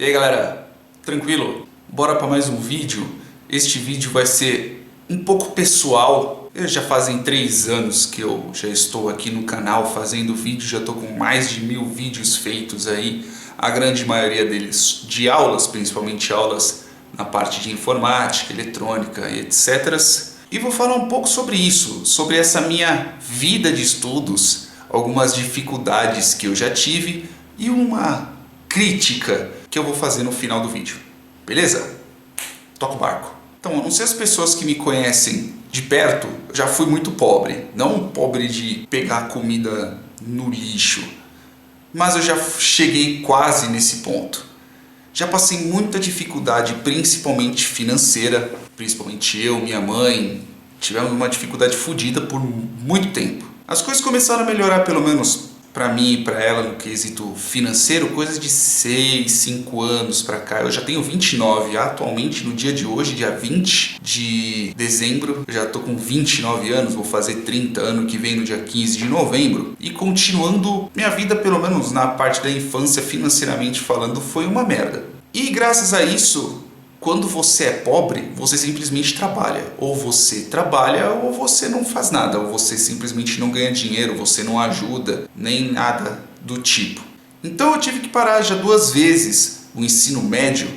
E aí galera, tranquilo? Bora para mais um vídeo. Este vídeo vai ser um pouco pessoal. Já fazem 3 anos que eu já estou aqui no canal fazendo vídeo, já estou com mais de 1000 vídeos feitos aí. A grande maioria deles de aulas, principalmente aulas na parte de informática, eletrônica e etc. E vou falar um pouco sobre isso, sobre essa minha vida de estudos, algumas dificuldades que eu já tive e uma crítica que eu vou fazer no final do vídeo. Beleza? Toca o barco. Então, eu não sei as pessoas que me conhecem de perto, eu já fui muito pobre. Não pobre de pegar comida no lixo, mas eu já cheguei quase nesse ponto. Já passei muita dificuldade, principalmente financeira, principalmente eu, minha mãe, tivemos uma dificuldade fodida por muito tempo. As coisas começaram a melhorar, pelo menos para mim e para ela, no quesito financeiro, coisas de 6, 5 anos para cá. Eu já tenho 29, atualmente no dia de hoje, dia 20 de dezembro, eu já tô com 29 anos, vou fazer 30 ano que vem no dia 15 de novembro. E continuando, minha vida, pelo menos na parte da infância, financeiramente falando, foi uma merda. E graças a isso, quando você é pobre, você simplesmente trabalha. Ou você trabalha ou você não faz nada. Ou você simplesmente não ganha dinheiro, você não ajuda, nem nada do tipo. Então eu tive que parar já 2 vezes o ensino médio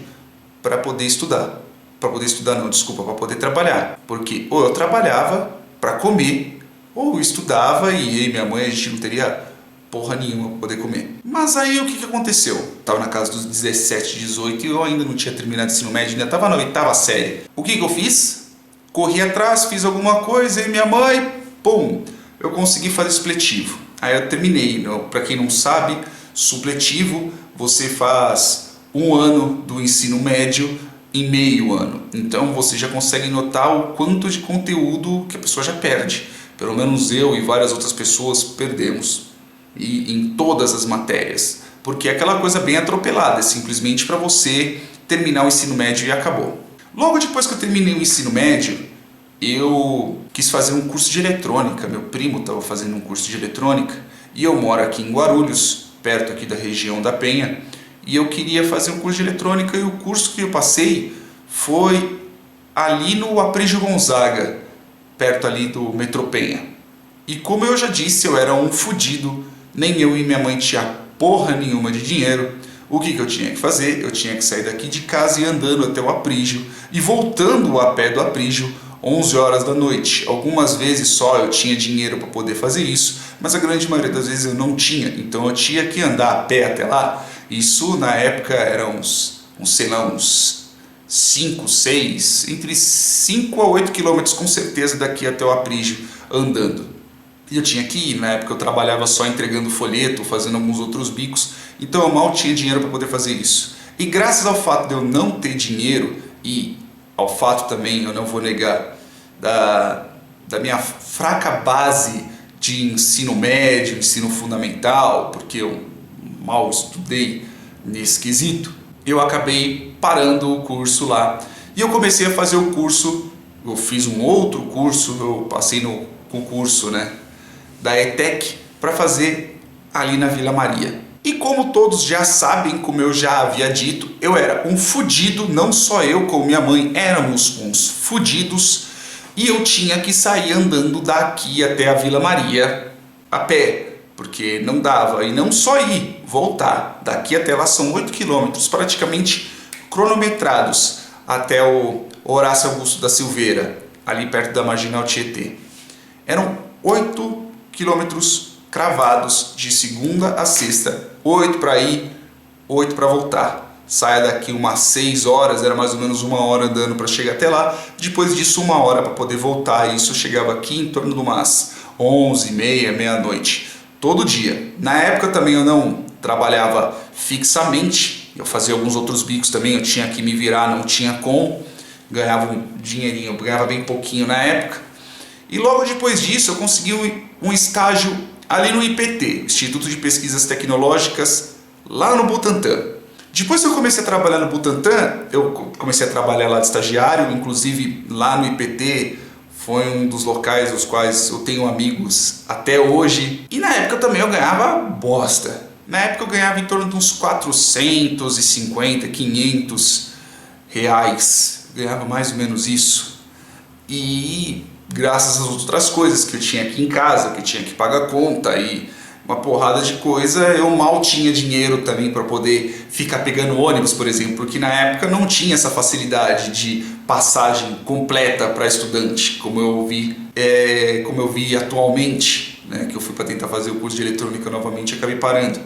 para poder estudar. Para poder trabalhar. Porque ou eu trabalhava para comer, ou eu estudava e eu e minha mãe a gente não teria porra nenhuma para poder comer. Mas aí o que aconteceu? Tava na casa dos 17, 18 e eu ainda não tinha terminado o ensino médio, ainda tava na 8ª série. O que eu fiz? Corri atrás, fiz alguma coisa e minha mãe, pum, eu consegui fazer supletivo. Aí eu terminei. Para quem não sabe, supletivo você faz 1 ano do ensino médio em meio ano. Então você já consegue notar o quanto de conteúdo que a pessoa já perde. Pelo menos eu e várias outras pessoas perdemos. E em todas as matérias, porque é aquela coisa bem atropelada, é simplesmente para você terminar o ensino médio e acabou. Logo depois que eu terminei o ensino médio, eu quis fazer um curso de eletrônica. Meu primo estava fazendo um curso de eletrônica e eu moro aqui em Guarulhos, perto aqui da região da Penha, e eu queria fazer um curso de eletrônica. E o curso que eu passei foi ali no Aprígio Gonzaga, perto ali do metrô Penha. E como eu já disse, eu era um fudido. Nem eu e minha mãe tinha porra nenhuma de dinheiro. O que eu tinha que fazer? Eu tinha que sair daqui de casa e ir andando até o Aprígio e voltando a pé do Aprígio 11 horas da noite. Algumas vezes só eu tinha dinheiro para poder fazer isso, mas a grande maioria das vezes eu não tinha. Então eu tinha que andar a pé até lá. Isso na época era uns 5, 6, entre 5 a 8 quilômetros com certeza daqui até o Aprígio andando. E eu tinha que ir, na época eu trabalhava só entregando folheto, fazendo alguns outros bicos, então eu mal tinha dinheiro para poder fazer isso. E graças ao fato de eu não ter dinheiro, e ao fato também, eu não vou negar, da minha fraca base de ensino médio, ensino fundamental, porque eu mal estudei nesse quesito, eu acabei parando o curso lá. E eu comecei a fazer o curso, eu fiz um outro curso, eu passei no concurso, né, da ETEC para fazer ali na Vila Maria. E como todos já sabem, como eu já havia dito, eu era um fudido, não só eu, como minha mãe éramos uns fudidos, e eu tinha que sair andando daqui até a Vila Maria a pé, porque não dava, e não só ir, voltar, daqui até lá são 8 quilômetros, praticamente cronometrados, até o Horácio Augusto da Silveira, ali perto da Marginal Tietê. Eram 8 quilômetros cravados de segunda a sexta, 8 para ir, 8 para voltar. Saia daqui umas 6 horas, era mais ou menos 1 hora andando para chegar até lá. Depois disso 1 hora para poder voltar. Isso eu chegava aqui em torno de umas 11h30, meia-noite, todo dia. Na época também eu não trabalhava fixamente, eu fazia alguns outros bicos também, eu tinha que me virar, não tinha como, ganhava um dinheirinho, eu ganhava bem pouquinho na época. E logo depois disso eu consegui um estágio ali no IPT, Instituto de Pesquisas Tecnológicas, lá no Butantã. Depois que eu comecei a trabalhar no Butantã, eu comecei a trabalhar lá de estagiário, inclusive lá no IPT foi um dos locais os quais eu tenho amigos até hoje. E na época também eu ganhava bosta. Na época eu ganhava em torno de uns 450, 500 reais. Eu ganhava mais ou menos isso. E graças às outras coisas que eu tinha aqui em casa, que eu tinha que pagar conta e uma porrada de coisa, eu mal tinha dinheiro também para poder ficar pegando ônibus, por exemplo, porque na época não tinha essa facilidade de passagem completa para estudante, como eu vi atualmente, né, que eu fui para tentar fazer o curso de eletrônica novamente e acabei parando.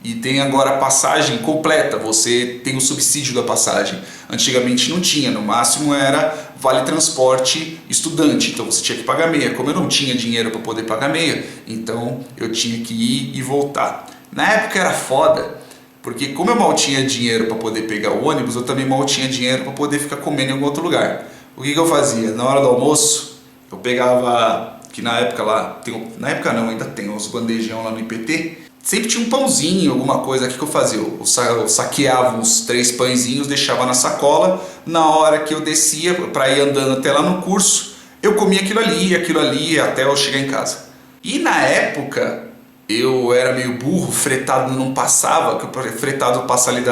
E tem agora a passagem completa, você tem o subsídio da passagem. Antigamente não tinha, no máximo era vale transporte estudante, então você tinha que pagar meia. Como eu não tinha dinheiro para poder pagar meia, então eu tinha que ir e voltar. Na época era foda, porque como eu mal tinha dinheiro para poder pegar o ônibus, eu também mal tinha dinheiro para poder ficar comendo em algum outro lugar. O que eu fazia? Na hora do almoço, eu pegava, que na época lá, na época não, ainda tem uns bandejão lá no IPT, sempre tinha um pãozinho, alguma coisa. O que eu fazia? Eu saqueava uns 3 pãezinhos, deixava na sacola. Na hora que eu descia para ir andando até lá no curso, eu comia aquilo ali até eu chegar em casa. E na época eu era meio burro, fretado não passava, que o fretado passa ali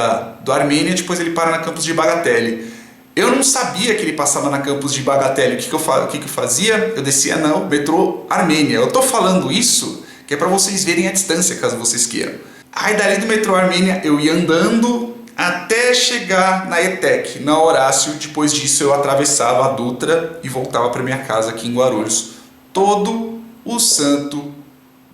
do Armênia, depois ele para na campus de Bagatelle. Eu não sabia que ele passava na campus de Bagatelle. O que eu fazia? Eu descia no metrô Armênia. Eu tô falando isso que é para vocês verem a distância, caso vocês queiram. Aí dali do metrô Armênia eu ia andando até chegar na ETEC, na Horácio. Depois disso eu atravessava a Dutra e voltava para minha casa aqui em Guarulhos. Todo o santo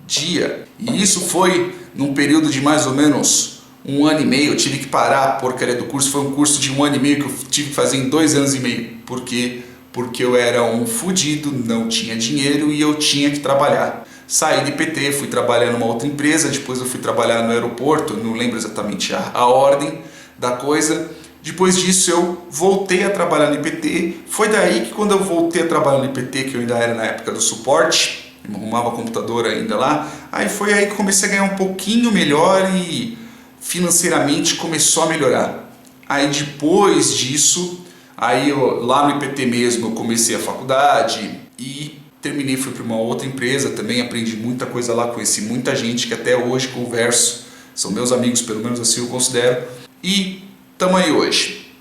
dia. E isso foi num período de mais ou menos 1 ano e meio. Eu tive que parar a porcaria do curso. Foi um curso de 1 ano e meio que eu tive que fazer em 2 anos e meio. Por quê? Porque eu era um fudido, não tinha dinheiro e eu tinha que trabalhar. Saí de PT, fui trabalhar numa outra empresa, depois eu fui trabalhar no aeroporto, não lembro exatamente a ordem da coisa. Depois disso eu voltei a trabalhar no IPT. Foi daí que quando eu voltei a trabalhar no IPT, que eu ainda era na época do suporte, eu arrumava computador ainda lá, aí foi aí que comecei a ganhar um pouquinho melhor e financeiramente começou a melhorar. Aí depois disso, lá no IPT mesmo eu comecei a faculdade e terminei, fui para uma outra empresa também, aprendi muita coisa lá, conheci muita gente que até hoje converso, são meus amigos, pelo menos assim eu considero, e tamo aí hoje.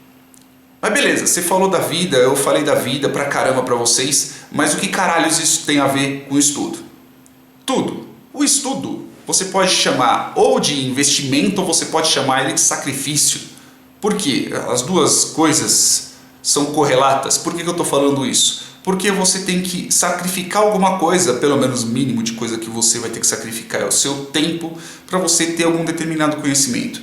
Mas beleza, você falou da vida, eu falei da vida pra caramba pra vocês, mas o que caralhos isso tem a ver com o estudo? Tudo. O estudo você pode chamar ou de investimento ou você pode chamar ele de sacrifício. Por quê? As duas coisas são correlatas. Por que eu tô falando isso? Porque você tem que sacrificar alguma coisa, pelo menos o mínimo de coisa que você vai ter que sacrificar é o seu tempo para você ter algum determinado conhecimento.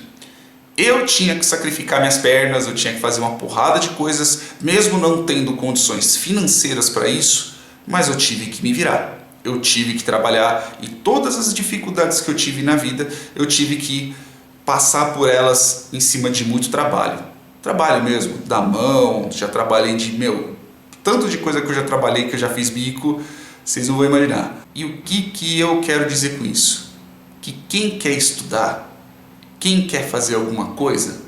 Eu tinha que sacrificar minhas pernas, eu tinha que fazer uma porrada de coisas, mesmo não tendo condições financeiras para isso, mas eu tive que me virar. Eu tive que trabalhar e todas as dificuldades que eu tive na vida, eu tive que passar por elas em cima de muito trabalho. Trabalho mesmo, da mão, já trabalhei tanto de coisa que eu já trabalhei, que eu já fiz bico, vocês não vão imaginar. E o que eu quero dizer com isso? Que quem quer estudar, quem quer fazer alguma coisa,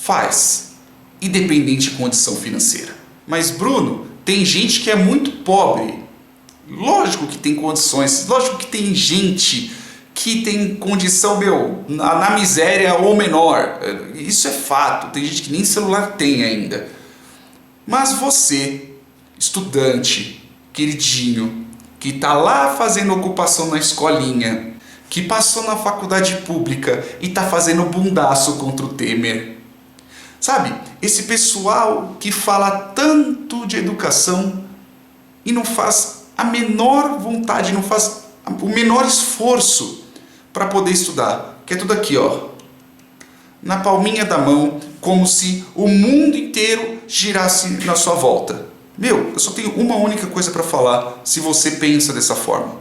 faz, independente de condição financeira. Mas Bruno, tem gente que é muito pobre. Lógico que tem condições, lógico que tem gente que tem condição, na miséria ou menor. Isso é fato, tem gente que nem celular tem ainda. Mas você, estudante, queridinho, que está lá fazendo ocupação na escolinha, que passou na faculdade pública e está fazendo bundaço contra o Temer. Sabe, esse pessoal que fala tanto de educação e não faz a menor vontade, não faz o menor esforço para poder estudar. Que é tudo aqui, ó, na palminha da mão, como se o mundo inteiro girasse na sua volta. Eu só tenho uma única coisa para falar se você pensa dessa forma.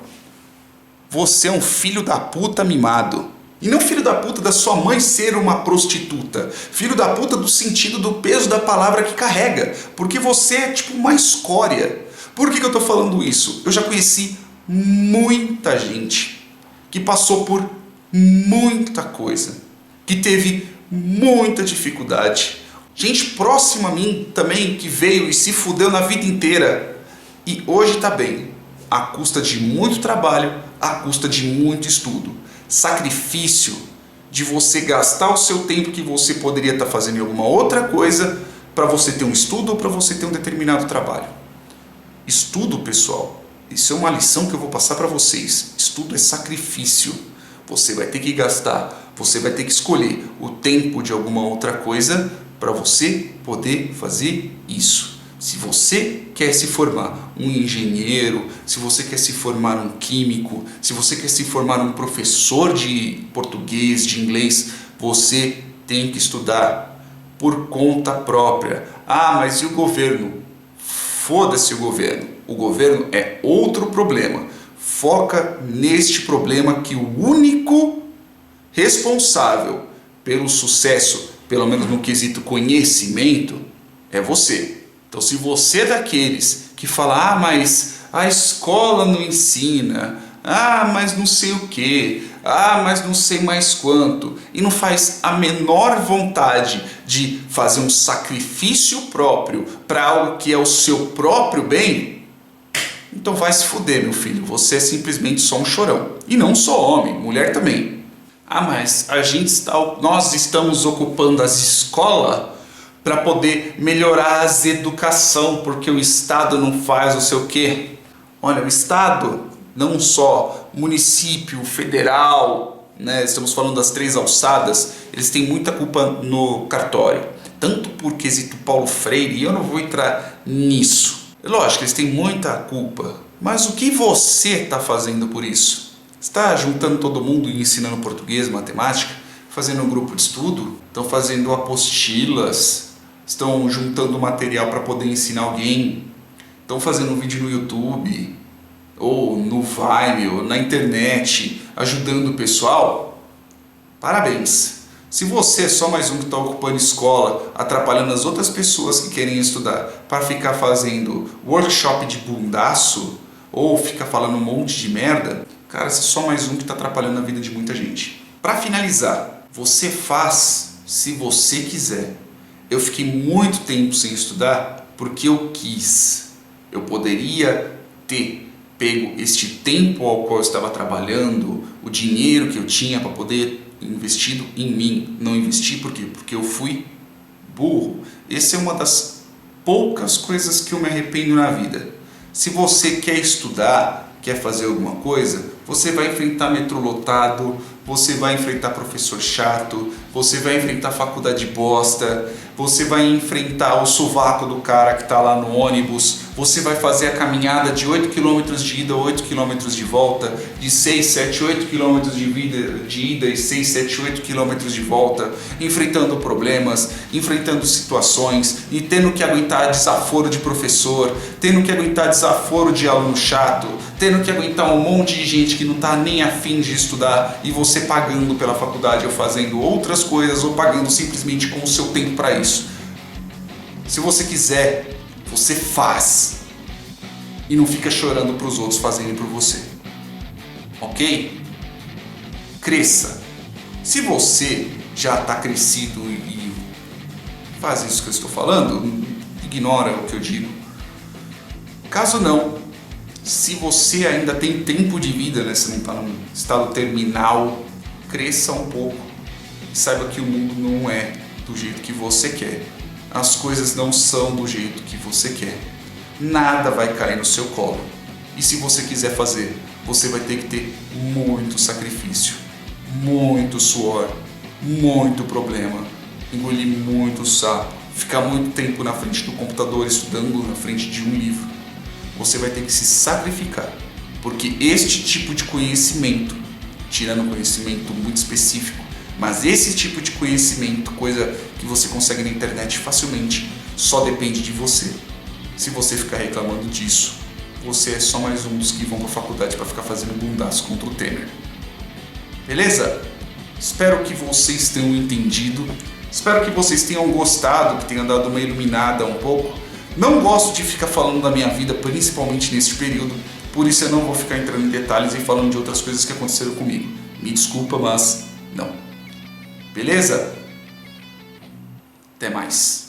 Você é um filho da puta mimado. E não filho da puta da sua mãe ser uma prostituta. Filho da puta do sentido do peso da palavra que carrega. Porque você é tipo uma escória. Por que eu tô falando isso? Eu já conheci muita gente que passou por muita coisa, que teve muita dificuldade. Gente próxima a mim também que veio e se fudeu na vida inteira e hoje tá bem, à custa de muito trabalho, à custa de muito estudo. sacrifício de você gastar o seu tempo que você poderia estar fazendo em alguma outra coisa para você ter um estudo ou para você ter um determinado trabalho. Estudo, pessoal, isso é uma lição que eu vou passar para vocês. Estudo é sacrifício. Você vai ter que gastar, você vai ter que escolher o tempo de alguma outra coisa para você poder fazer isso. Se você quer se formar um engenheiro, se você quer se formar um químico, se você quer se formar um professor de português, de inglês, você tem que estudar por conta própria. Ah, mas e o governo? Foda-se o governo. O governo é outro problema. Foca neste problema que o único responsável pelo sucesso, pelo menos no quesito conhecimento, é você. Então, se você é daqueles que fala, ah, mas a escola não ensina, ah, mas não sei o que, ah, mas não sei mais quanto, e não faz a menor vontade de fazer um sacrifício próprio para algo que é o seu próprio bem, então vai se fuder, meu filho, você é simplesmente só um chorão. E não só homem, mulher também. Ah, mas nós estamos ocupando as escolas para poder melhorar as educação, porque o Estado não faz não sei o quê. Olha, o Estado, não só município, federal, né, estamos falando das três alçadas, eles têm muita culpa no cartório. Tanto por quesito Paulo Freire, e eu não vou entrar nisso. Lógico, eles têm muita culpa, mas o que você está fazendo por isso? Está juntando todo mundo e ensinando português, matemática? Fazendo um grupo de estudo? Estão fazendo apostilas? Estão juntando material para poder ensinar alguém? Estão fazendo um vídeo no YouTube? Ou no Vine, ou na internet, ajudando o pessoal? Parabéns! Se você é só mais um que está ocupando escola, atrapalhando as outras pessoas que querem estudar para ficar fazendo workshop de bundaço, ou ficar falando um monte de merda, cara, você é só mais um que está atrapalhando a vida de muita gente. Para finalizar, você faz se você quiser. Eu fiquei muito tempo sem estudar porque eu quis. Eu poderia ter pego este tempo ao qual eu estava trabalhando, o dinheiro que eu tinha para poder investido em mim. Não investi por quê? Porque eu fui burro. Essa é uma das poucas coisas que eu me arrependo na vida. Se você quer estudar, quer fazer alguma coisa, você vai enfrentar metrô lotado, você vai enfrentar professor chato, você vai enfrentar faculdade bosta, você vai enfrentar o sovaco do cara que está lá no ônibus, você vai fazer a caminhada de 8 km de ida, 8 km de volta, de 6, 7, 8 km de ida e 6, 7, 8 km de volta, enfrentando problemas, enfrentando situações e tendo que aguentar desaforo de professor, tendo que aguentar desaforo de aluno chato, tendo que aguentar um monte de gente que não está nem afim de estudar e você pagando pela faculdade ou fazendo outras coisas ou pagando simplesmente com o seu tempo para isso. Se você quiser, você faz e não fica chorando para os outros fazerem por você, ok? Cresça. Se você já está crescido e faz isso que eu estou falando, ignora o que eu digo. Caso não, se você ainda tem tempo de vida, né, se não está num estado terminal, cresça um pouco e saiba que o mundo não é do jeito que você quer. As coisas não são do jeito que você quer. Nada vai cair no seu colo. E se você quiser fazer, você vai ter que ter muito sacrifício, muito suor, muito problema, engolir muito sapo, ficar muito tempo na frente do computador estudando na frente de um livro. Você vai ter que se sacrificar, porque este tipo de conhecimento, tirando um conhecimento muito específico, mas esse tipo de conhecimento, coisa que você consegue na internet facilmente, só depende de você. Se você ficar reclamando disso, você é só mais um dos que vão para a faculdade para ficar fazendo bundaço contra o Temer. Beleza? Espero que vocês tenham entendido, espero que vocês tenham gostado, que tenham dado uma iluminada um pouco. Não gosto de ficar falando da minha vida, principalmente neste período, por isso eu não vou ficar entrando em detalhes e falando de outras coisas que aconteceram comigo. Me desculpa, mas não. Beleza? Até mais.